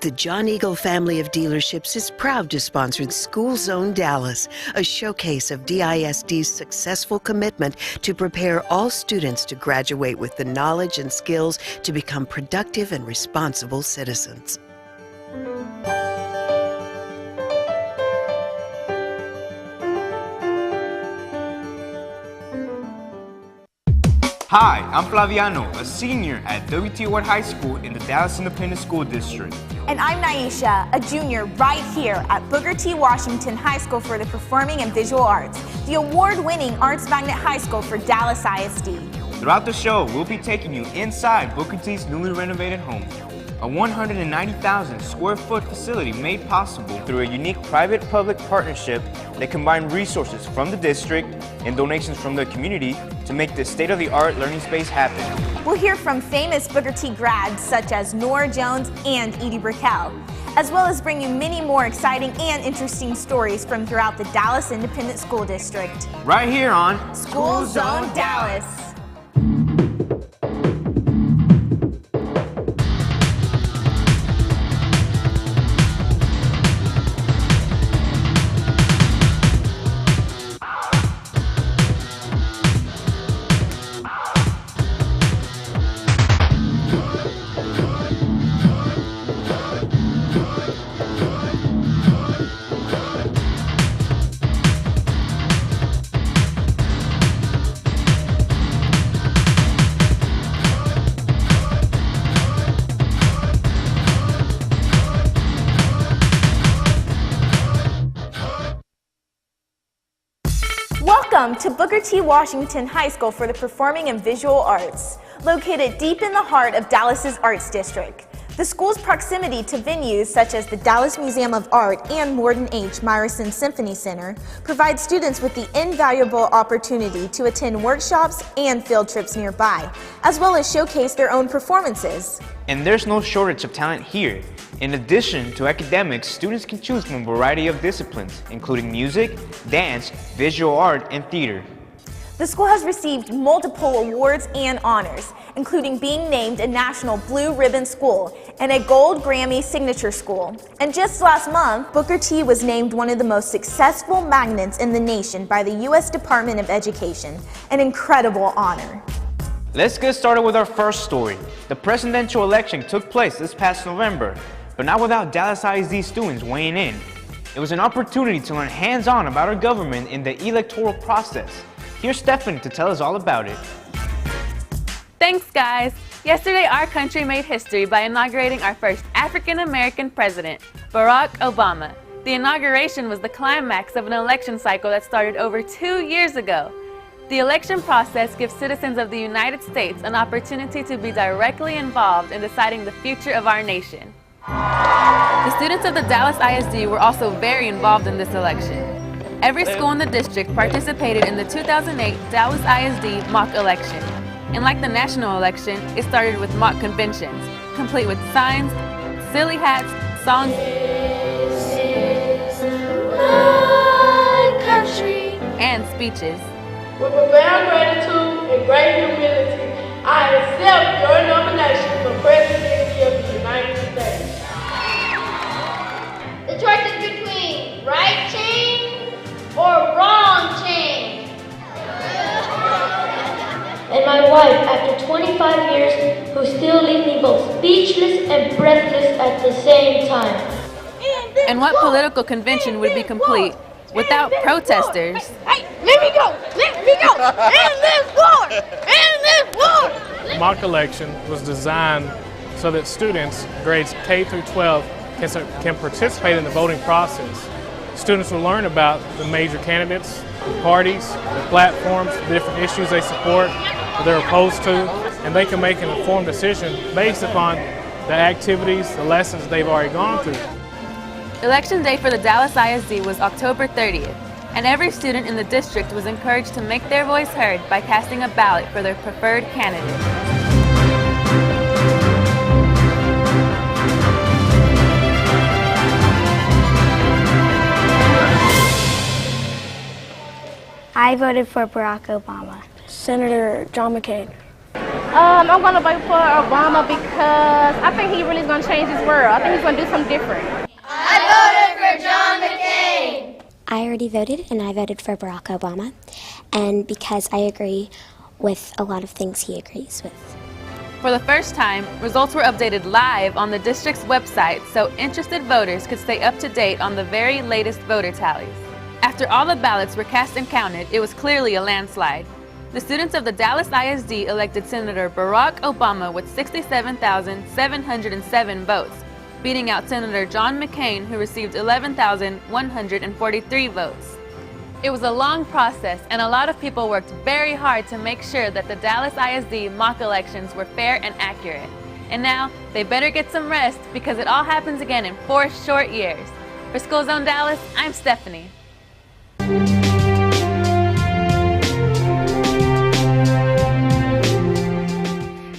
The John Eagle family of dealerships is proud to sponsor School Zone Dallas, a showcase of DISD's successful commitment to prepare all students to graduate with the knowledge and skills to become productive and responsible citizens. Hi, I'm Flaviano, a senior at WTY High School in the Dallas Independent School District. And I'm Niesha, a junior right here at Booker T. Washington High School for the Performing and Visual Arts, the award-winning Arts Magnet High School for Dallas ISD. Throughout the show, we'll be taking you inside Booker T's newly renovated home, a 190,000 square foot facility made possible through a unique private-public partnership that combined resources from the district and donations from the community to make this state-of-the-art learning space happen. We'll hear from famous Booker T grads such as Nora Jones and Edie Brickell, as well as bring you many more exciting and interesting stories from throughout the Dallas Independent School District. Right here on School Zone Dallas. Welcome to Booker T. Washington High School for the Performing and Visual Arts, located deep in the heart of Dallas's Arts District. The school's proximity to venues such as the Dallas Museum of Art and Morton H. Meyerson Symphony Center provides students with the invaluable opportunity to attend workshops and field trips nearby, as well as showcase their own performances. And there's no shortage of talent here. In addition to academics, students can choose from a variety of disciplines, including music, dance, visual art, and theater. The school has received multiple awards and honors, including being named a National Blue Ribbon School and a Gold Grammy Signature School. And just last month, Booker T was named one of the most successful magnets in the nation by the U.S. Department of Education, an incredible honor. Let's get started with our first story. The presidential election took place this past November, but not without Dallas ISD students weighing in. It was an opportunity to learn hands-on about our government in the electoral process. Here's Stephanie to tell us all about it. Thanks, guys. Yesterday, our country made history by inaugurating our first African-American president, Barack Obama. The inauguration was the climax of an election cycle that started over 2 years ago. The election process gives citizens of the United States an opportunity to be directly involved in deciding the future of our nation. The students of the Dallas ISD were also very involved in this election. Every school in the district participated in the 2008 Dallas ISD mock election. And like the national election, it started with mock conventions, complete with signs, silly hats, songs, This is my country, and speeches. with profound gratitude and great humility, I accept your nomination for Presidency of the United States. The choice is between right change or wrong change. And my wife, after 25 years, who still leave me both speechless and breathless at the same time. And what political convention would be complete without protesters? Hey, let me go! Let me go! End this war! End this war! Mock election was designed so that students, grades K through 12, can participate in the voting process. Students will learn about the major candidates, the parties, the platforms, the different issues they support, or they're opposed to, and they can make an informed decision based upon the activities, the lessons they've already gone through. Election day for the Dallas ISD was October 30th, and every student in the district was encouraged to make their voice heard by casting a ballot for their preferred candidate. I voted for Barack Obama. Senator John McCain. I'm going to vote for Obama because I think he really is going to change his world. I think he's going to do something different. I voted for John McCain. I already voted, and I voted for Barack Obama, and because I agree with a lot of things he agrees with. For the first time, results were updated live on the district's website so interested voters could stay up to date on the very latest voter tallies. After all the ballots were cast and counted, it was clearly a landslide. The students of the Dallas ISD elected Senator Barack Obama with 67,707 votes, beating out Senator John McCain, who received 11,143 votes. It was a long process, and a lot of people worked very hard to make sure that the Dallas ISD mock elections were fair and accurate. And now, they better get some rest because it all happens again in 4 short years. For School Zone Dallas, I'm Stephanie.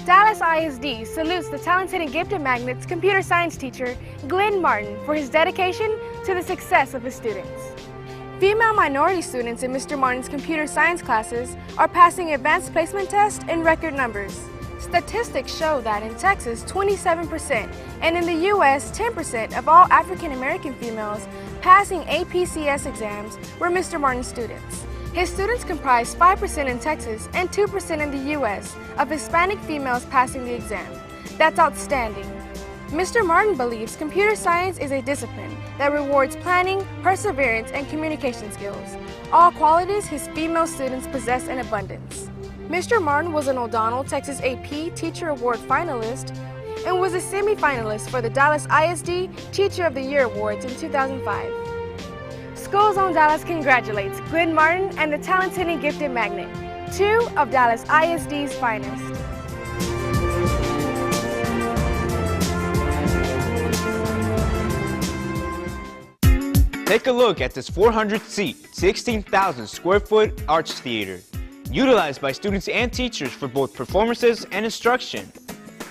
Dallas ISD salutes the talented and gifted magnet's computer science teacher, Glenn Martin, for his dedication to the success of his students. Female minority students in Mr. Martin's computer science classes are passing advanced placement tests in record numbers. Statistics show that in Texas, 27%, and in the U.S., 10% of all African American females passing APCS exams were Mr. Martin students. His students comprise 5% in Texas and 2% in the U.S. of Hispanic females passing the exam. That's outstanding. Mr. Martin believes computer science is a discipline that rewards planning, perseverance, and communication skills, all qualities his female students possess in abundance. Mr. Martin was an O'Donnell Texas AP Teacher Award finalist and was a semi-finalist for the Dallas ISD Teacher of the Year Awards in 2005. School Zone Dallas congratulates Glenn Martin and the talented and gifted magnet, 2 of Dallas ISD's finest. Take a look at this 400-seat, 16,000 square foot arts theater, utilized by students and teachers for both performances and instruction.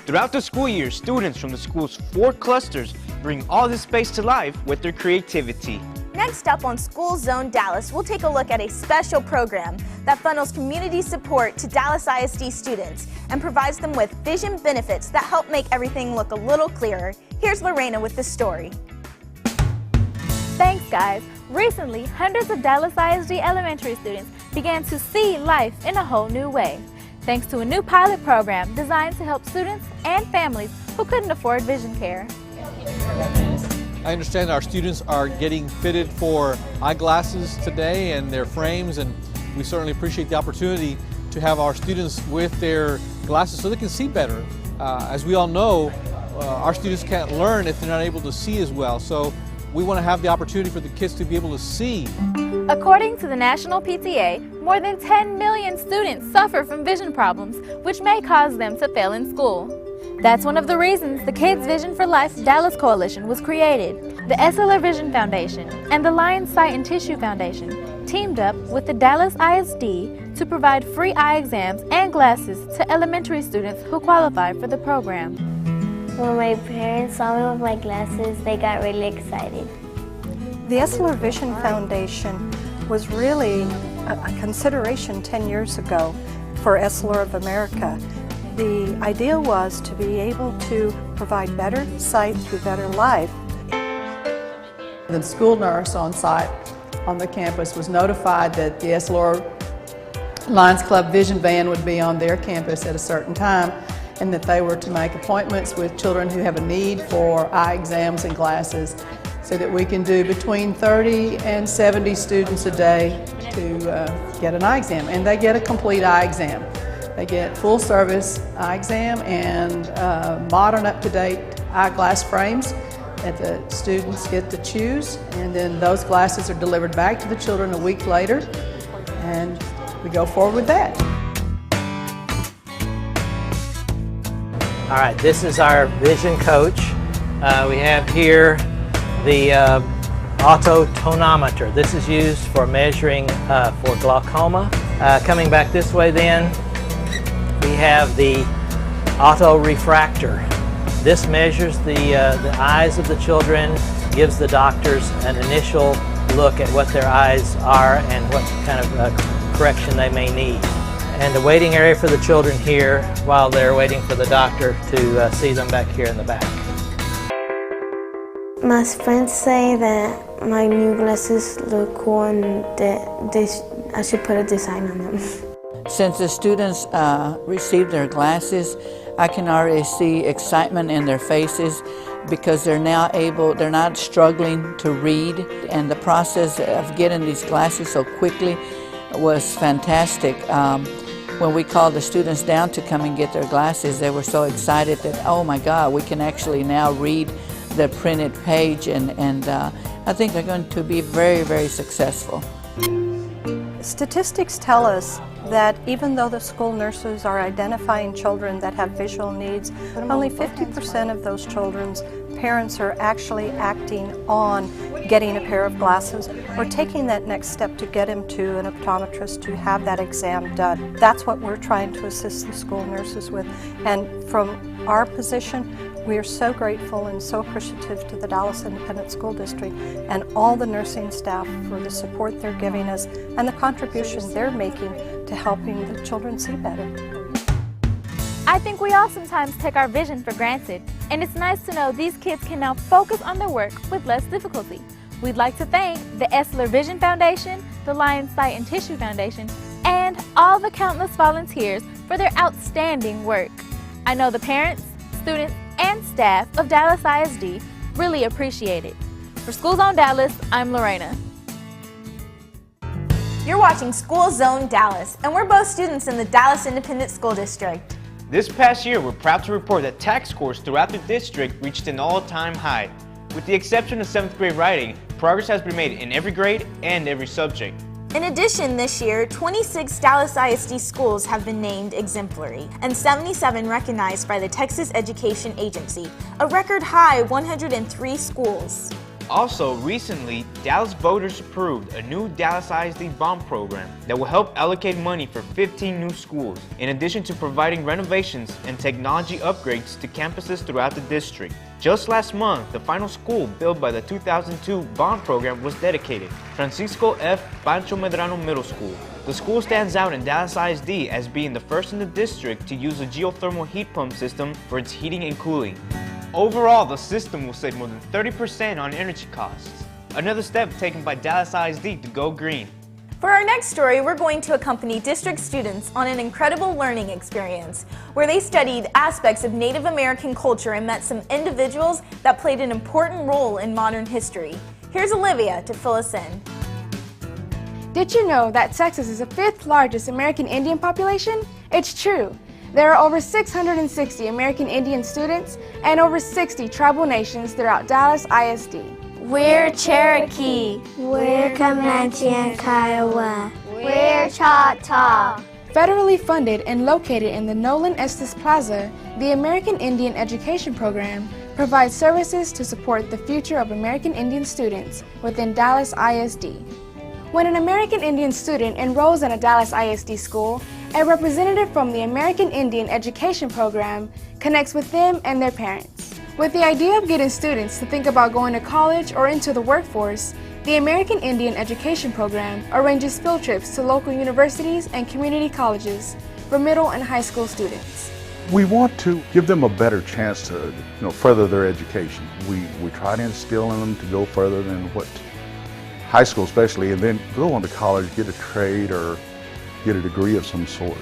Throughout the school year, students from the school's 4 clusters bring all this space to life with their creativity. Next up on School Zone Dallas, we'll take a look at a special program that funnels community support to Dallas ISD students and provides them with vision benefits that help make everything look a little clearer. Here's Lorena with the story. Thanks, guys. Recently, hundreds of Dallas ISD elementary students began to see life in a whole new way, thanks to a new pilot program designed to help students and families who couldn't afford vision care. I understand our students are getting fitted for eyeglasses today and their frames, and we certainly appreciate the opportunity to have our students with their glasses so they can see better. As we all know, our students can't learn if they're not able to see as well, so we want to have the opportunity for the kids to be able to see. According to the National PTA, more than 10 million students suffer from vision problems, which may cause them to fail in school. That's one of the reasons the Kids Vision for Life Dallas Coalition was created. The Esler Vision Foundation and the Lions Sight and Tissue Foundation teamed up with the Dallas ISD to provide free eye exams and glasses to elementary students who qualify for the program. When my parents saw me with my glasses, they got really excited. The Esler Vision Foundation was really a consideration 10 years ago for Esler of America. The idea was to be able to provide better sight through better life. The school nurse on site on the campus was notified that the Esler Lions Club Vision Van would be on their campus at a certain time, and that they were to make appointments with children who have a need for eye exams and glasses, so that we can do between 30 and 70 students a day to get an eye exam. And they get a complete eye exam. They get full service eye exam and modern up-to-date eyeglass frames that the students get to choose, and then those glasses are delivered back to the children a week later, and we go forward with that. All right, this is our vision coach. We have here the autotonometer. This is used for measuring for glaucoma. Coming back this way then, we have the autorefractor. This measures the eyes of the children, gives the doctors an initial look at what their eyes are and what kind of correction they may need. and the waiting area for the children here while they're waiting for the doctor to see them back here in the back. My friends say that my new glasses look cool and that I should put a design on them. Since the students received their glasses, I can already see excitement in their faces because they're now they're not struggling to read, and the process of getting these glasses so quickly was fantastic. When we called the students down to come and get their glasses, they were so excited that, oh my God, we can actually now read the printed page, and I think they're going to be very, very successful. Statistics tell us that even though the school nurses are identifying children that have visual needs, only 50% of those children's parents are actually acting on getting a pair of glasses or taking that next step to get him to an optometrist to have that exam done. That's what we're trying to assist the school nurses with. And from our position, we are so grateful and so appreciative to the Dallas Independent School District and all the nursing staff for the support they're giving us and the contribution they're making to helping the children see better. I think we all sometimes take our vision for granted, and it's nice to know these kids can now focus on their work with less difficulty. We'd like to thank the Essler Vision Foundation, the Lions Sight and Tissue Foundation, and all the countless volunteers for their outstanding work. I know the parents, students, and staff of Dallas ISD really appreciate it. For School Zone Dallas, I'm Lorena. You're watching School Zone Dallas, and we're both students in the Dallas Independent School District. This past year, we're proud to report that TAC scores throughout the district reached an all-time high. With the exception of 7th grade writing, progress has been made in every grade and every subject. In addition, this year, 26 Dallas ISD schools have been named exemplary, and 77 recognized by the Texas Education Agency, a record high 103 schools. Also, recently, Dallas voters approved a new Dallas ISD bond program that will help allocate money for 15 new schools, in addition to providing renovations and technology upgrades to campuses throughout the district. Just last month, the final school built by the 2002 bond program was dedicated, Francisco F. Pancho Medrano Middle School. The school stands out in Dallas ISD as being the first in the district to use a geothermal heat pump system for its heating and cooling. Overall, the system will save more than 30% on energy costs. Another step taken by Dallas ISD to go green. For our next story, we're going to accompany district students on an incredible learning experience where they studied aspects of Native American culture and met some individuals that played an important role in modern history. Here's Olivia to fill us in. Did you know that Texas is the 5th largest American Indian population? It's true. There are over 660 American Indian students and over 60 tribal nations throughout Dallas ISD. We're Cherokee. We're Comanche and Kiowa. We're Choctaw. Federally funded and located in the Nolan Estes Plaza, the American Indian Education Program provides services to support the future of American Indian students within Dallas ISD. When an American Indian student enrolls in a Dallas ISD school, a representative from the American Indian Education Program connects with them and their parents. With the idea of getting students to think about going to college or into the workforce, the American Indian Education Program arranges field trips to local universities and community colleges for middle and high school students. We want to give them a better chance to further their education. We try to instill in them to go further than what high school especially, and then go on to college, get a trade or get a degree of some sort.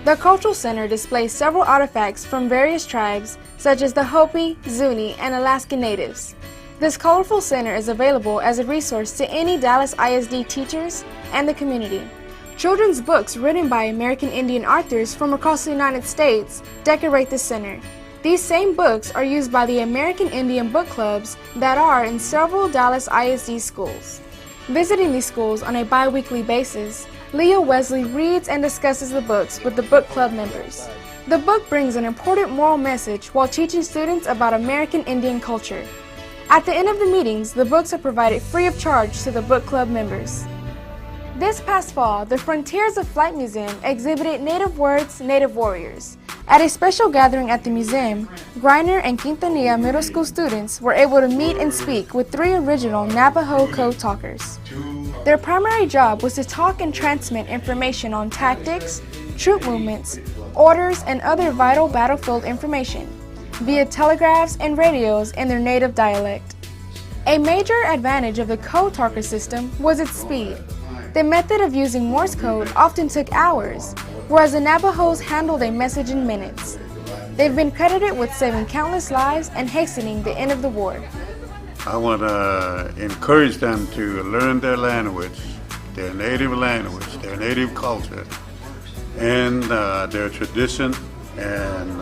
The Cultural Center displays several artifacts from various tribes such as the Hopi, Zuni, and Alaska Natives. This colorful center is available as a resource to any Dallas ISD teachers and the community. Children's books written by American Indian authors from across the United States decorate the center. These same books are used by the American Indian book clubs that are in several Dallas ISD schools. Visiting these schools on a bi-weekly basis, Leah Wesley reads and discusses the books with the book club members. The book brings an important moral message while teaching students about American Indian culture. At the end of the meetings, the books are provided free of charge to the book club members. This past fall, the Frontiers of Flight Museum exhibited Native Words, Native Warriors. At a special gathering at the museum, Griner and Quintanilla Middle School students were able to meet and speak with 3 original Navajo code talkers. Their primary job was to talk and transmit information on tactics, troop movements, orders, and other vital battlefield information via telegraphs and radios in their native dialect. A major advantage of the code talker system was its speed. The method of using Morse code often took hours, whereas the Navajos handled a message in minutes. They've been credited with saving countless lives and hastening the end of the war. I want to encourage them to learn their language, their native culture, and their tradition, and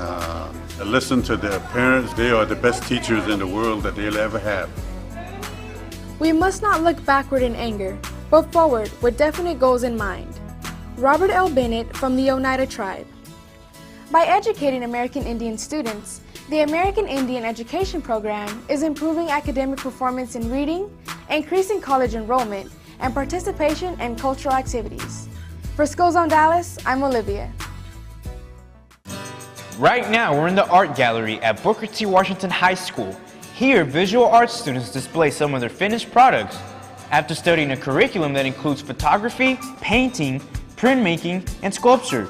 listen to their parents. They are the best teachers in the world that they'll ever have. We must not look backward in anger, but forward with definite goals in mind. Robert L. Bennett from the Oneida Tribe. By educating American Indian students, the American Indian Education Program is improving academic performance in reading, increasing college enrollment, and participation in cultural activities. For School Zone Dallas, I'm Olivia. Right now, we're in the art gallery at Booker T. Washington High School. Here, visual arts students display some of their finished products. After studying a curriculum that includes photography, painting, printmaking, and sculpture.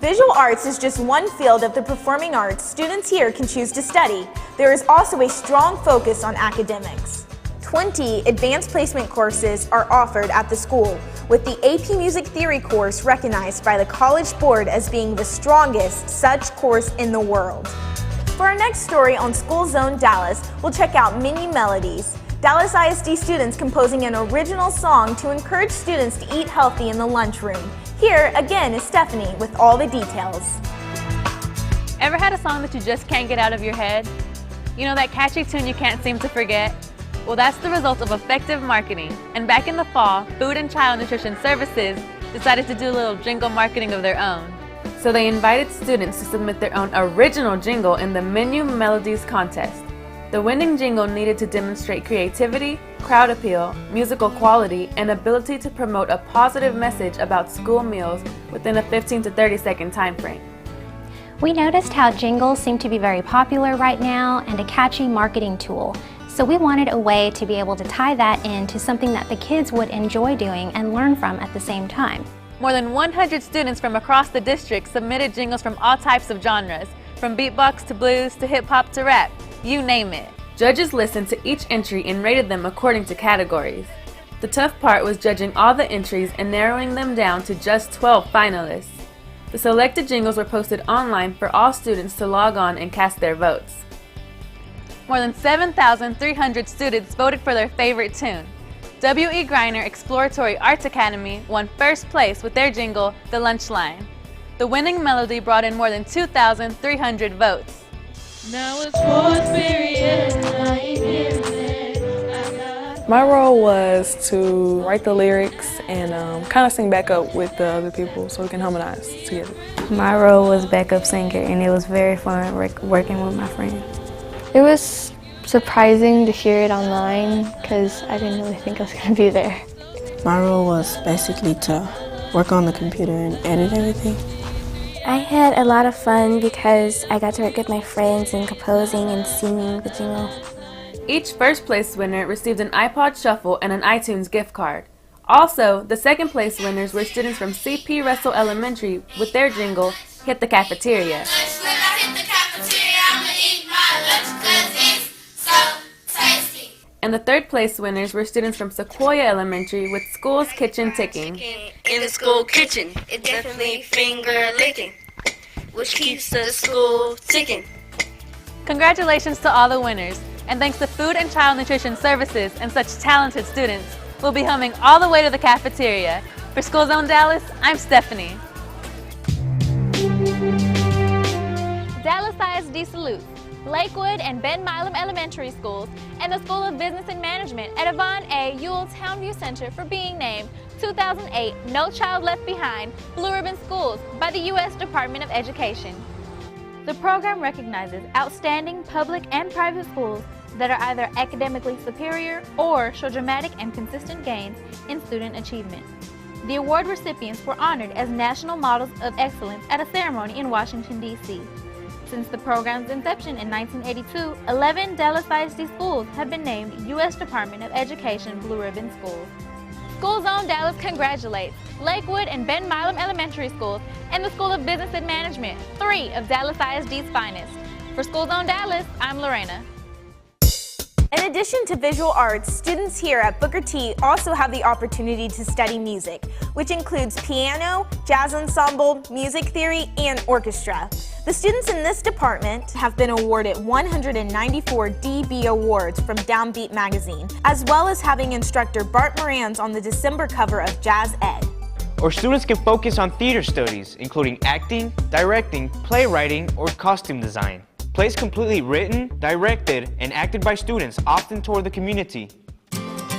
Visual arts is just one field of the performing arts students here can choose to study. There is also a strong focus on academics. 20 advanced placement courses are offered at the school, with the AP Music Theory course recognized by the College Board as being the strongest such course in the world. For our next story on School Zone Dallas, we'll check out Mini Melodies, Dallas ISD students composing an original song to encourage students to eat healthy in the lunchroom. Here, again, is Stephanie with all the details. Ever had a song that you just can't get out of your head? You know, that catchy tune you can't seem to forget? Well, that's the result of effective marketing. And back in the fall, Food and Child Nutrition Services decided to do a little jingle marketing of their own. So they invited students to submit their own original jingle in the Menu Melodies contest. The winning jingle needed to demonstrate creativity, crowd appeal, musical quality, and ability to promote a positive message about school meals within a 15 to 30 second time frame. We noticed how jingles seem to be very popular right now and a catchy marketing tool. So we wanted a way to be able to tie that into something that the kids would enjoy doing and learn from at the same time. More than 100 students from across the district submitted jingles from all types of genres, from beatbox to blues to hip-hop to rap. You name it. Judges listened to each entry and rated them according to categories. The tough part was judging all the entries and narrowing them down to just 12 finalists. The selected jingles were posted online for all students to log on and cast their votes. More than 7,300 students voted for their favorite tune. W.E. Greiner Exploratory Arts Academy won first place with their jingle, The Lunch Line. The winning melody brought in more than 2,300 votes. Now it's sports period, I ain't hearing that. My role was to write the lyrics and kind of sing backup with the other people so we can harmonize together. My role was backup singer, and it was very fun working with my friends. It was surprising to hear it online because I didn't really think I was going to be there. My role was basically to work on the computer and edit everything. I had a lot of fun because I got to work with my friends in composing and singing the jingle. Each first place winner received an iPod Shuffle and an iTunes gift card. Also, the second place winners were students from C.P. Russell Elementary with their jingle, Hit the Cafeteria. And the third place winners were students from Sequoia Elementary with School's Kitchen Ticking. In the school kitchen, it's definitely finger licking, which keeps the school ticking. Congratulations to all the winners, and thanks to Food and Child Nutrition Services and such talented students, we'll be humming all the way to the cafeteria. For School Zone Dallas, I'm Stephanie. Dallas ISD salutes Lakewood and Ben Milam Elementary Schools and the School of Business and Management at Yvonne A. Ewell Townview Center for being named 2008 No Child Left Behind Blue Ribbon Schools by the U.S. Department of Education. The program recognizes outstanding public and private schools that are either academically superior or show dramatic and consistent gains in student achievement. The award recipients were honored as National Models of Excellence at a ceremony in Washington, D.C. Since the program's inception in 1982, 11 Dallas ISD schools have been named U.S. Department of Education Blue Ribbon Schools. School Zone Dallas congratulates Lakewood and Ben Milam Elementary Schools and the School of Business and Management, 3 of Dallas ISD's finest. For School Zone Dallas, I'm Lorena. In addition to visual arts, students here at Booker T also have the opportunity to study music, which includes piano, jazz ensemble, music theory, and orchestra. The students in this department have been awarded 194 DB awards from Downbeat magazine, as well as having instructor Bart Moran's on the December cover of Jazz Ed. Or students can focus on theater studies, including acting, directing, playwriting, or costume design. Plays completely written, directed, and acted by students, often toward the community.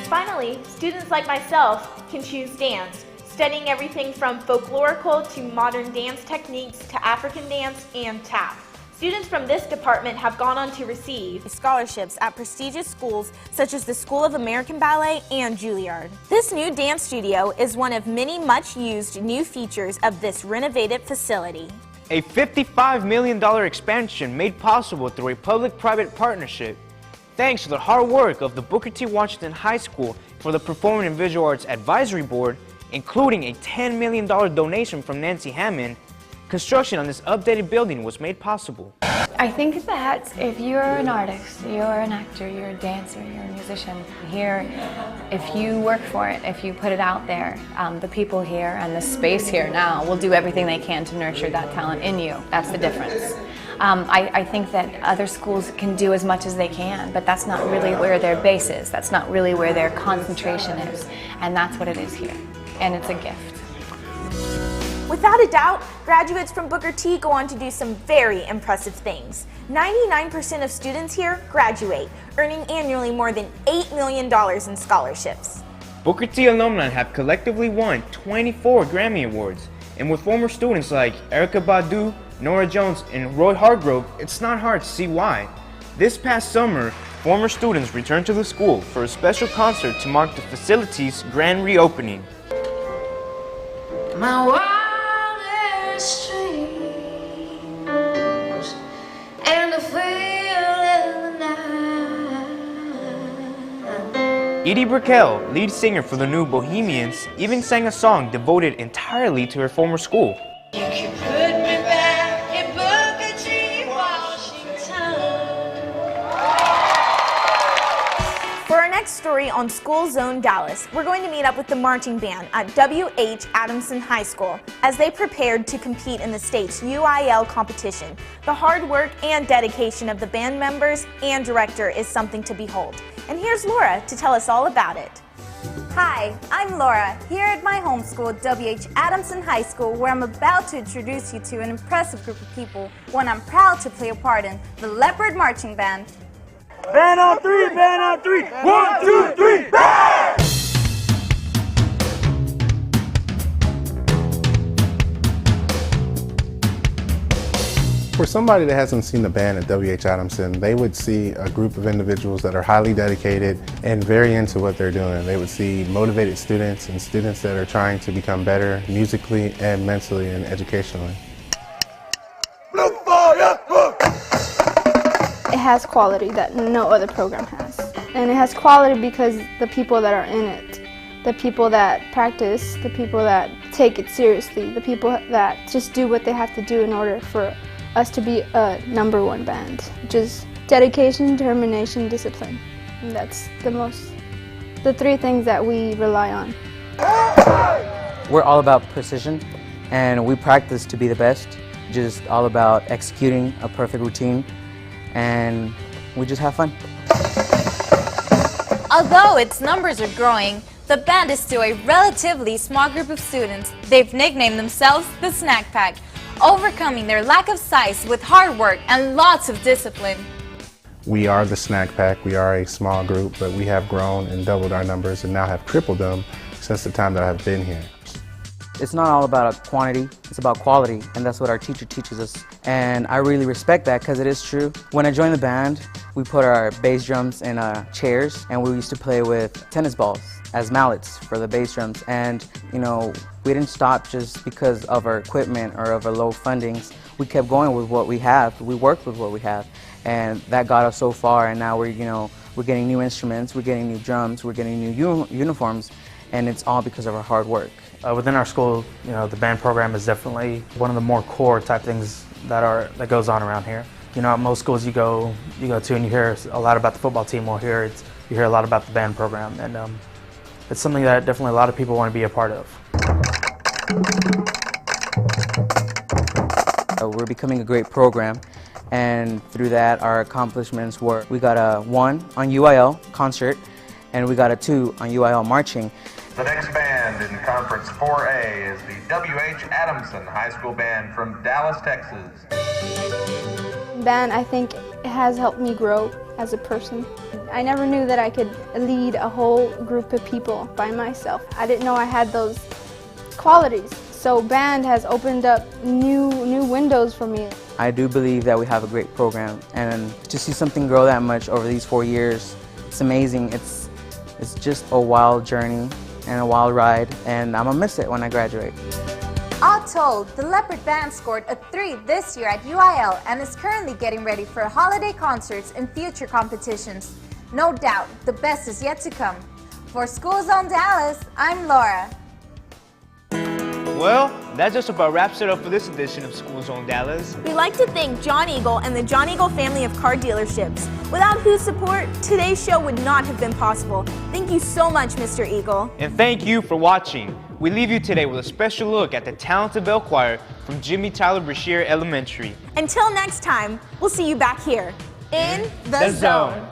Finally, students like myself can choose dance, studying everything from folklorical to modern dance techniques to African dance and tap. Students from this department have gone on to receive scholarships at prestigious schools such as the School of American Ballet and Juilliard. This new dance studio is one of many much-used new features of this renovated facility. A $55 million expansion made possible through a public-private partnership. Thanks to the hard work of the Booker T. Washington High School for the Performing and Visual Arts Advisory Board, including a $10 million donation from Nancy Hammond, construction on this updated building was made possible. I think that if you're an artist, you're an actor, you're a dancer, you're a musician here, if you work for it, if you put it out there, the people here and the space here now will do everything they can to nurture that talent in you. That's the difference. I think that other schools can do as much as they can, but that's not really where their base is. That's not really where their concentration is. And that's what it is here. And it's a gift. Without a doubt, graduates from Booker T go on to do some very impressive things. 99% of students here graduate, earning annually more than $8 million in scholarships. Booker T alumni have collectively won 24 Grammy Awards, and with former students like Erykah Badu, Nora Jones, and Roy Hargrove, it's not hard to see why. This past summer, former students returned to the school for a special concert to mark the facility's grand reopening. My wildest dreams and the feel in the night. Edie Brickell, lead singer for the new Bohemians, even sang a song devoted entirely to her former school. You can put me back in Booker T, Washington. For our next story on School Zone Dallas, we're going to meet up with the marching band at W.H. Adamson High School as they prepared to compete in the state's UIL competition. The hard work and dedication of the band members and director is something to behold. And here's Laura to tell us all about it. Hi, I'm Laura, here at my home school, W.H. Adamson High School, where I'm about to introduce you to an impressive group of people, one I'm proud to play a part in, the Leopard Marching Band. Band on three, band on three. 1, 2, 3, band! For somebody that hasn't seen the band at W.H. Adamson, they would see a group of individuals that are highly dedicated and very into what they're doing. They would see motivated students and students that are trying to become better musically and mentally and educationally. It has quality that no other program has. And it has quality because the people that are in it, the people that practice, the people that take it seriously, the people that just do what they have to do in order for us to be a #1 band, which is dedication, determination, discipline. And that's the 3 things that we rely on. We're all about precision, and we practice to be the best, just all about executing a perfect routine, and we just have fun. Although its numbers are growing, the band is still a relatively small group of students. They've nicknamed themselves the Snack Pack, overcoming their lack of size with hard work and lots of discipline. We are the Snack Pack. We are a small group, but we have grown and doubled our numbers and now have tripled them since the time that I've been here. It's not all about quantity, it's about quality, and that's what our teacher teaches us. And I really respect that because it is true. When I joined the band, we put our bass drums in chairs, and we used to play with tennis balls as mallets for the bass drums. And you know, we didn't stop just because of our equipment or of our low fundings. We kept going with what we have. We worked with what we have, and that got us so far. And now we're getting new instruments, we're getting new drums, we're getting new uniforms, and it's all because of our hard work. Within our school, you know, the band program is definitely one of the more core type things that goes on around here. You know, at most schools you go to and you hear a lot about the football team. Well, here you hear a lot about the band program, and it's something that definitely a lot of people want to be a part of. We're becoming a great program, and through that our accomplishments were we got a 1 on UIL concert, and we got a 2 on UIL marching. The next band in Conference 4A is the W.H. Adamson High School Band from Dallas, Texas. Band, I think, has helped me grow as a person. I never knew that I could lead a whole group of people by myself. I didn't know I had those qualities. So band has opened up new windows for me. I do believe that we have a great program, and to see something grow that much over these 4 years, it's amazing. It's just a wild journey and a wild ride, and I'm gonna miss it when I graduate. All told, the Leopard Band scored a 3 this year at UIL and is currently getting ready for holiday concerts and future competitions. No doubt, the best is yet to come. For School Zone Dallas, I'm Laura. Well, that just about wraps it up for this edition of School Zone Dallas. We'd like to thank John Eagle and the John Eagle family of car dealerships, without whose support, today's show would not have been possible. Thank you so much, Mr. Eagle. And thank you for watching. We leave you today with a special look at the talented bell choir from Jimmy Tyler Brashear Elementary. Until next time, we'll see you back here in the zone.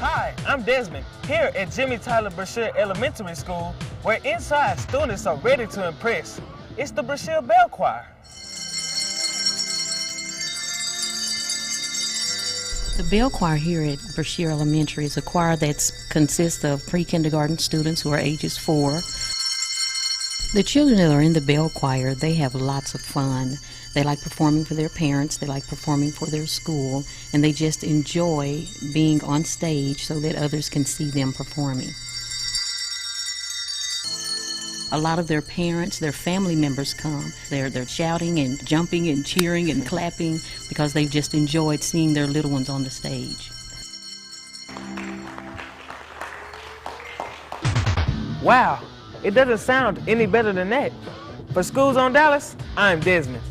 Hi, I'm Desmond, here at Jimmy Tyler Brashear Elementary School, where inside students are ready to impress. It's the Brashear Bell Choir. The bell choir here at Brashear Elementary is a choir that consists of pre-kindergarten students who are ages 4. The children that are in the bell choir, they have lots of fun. They like performing for their parents, they like performing for their school, and they just enjoy being on stage so that others can see them performing. A lot of their parents, their family members come. They're shouting and jumping and cheering and clapping because they've just enjoyed seeing their little ones on the stage. Wow, it doesn't sound any better than that. For School Zone Dallas, I'm Desmond.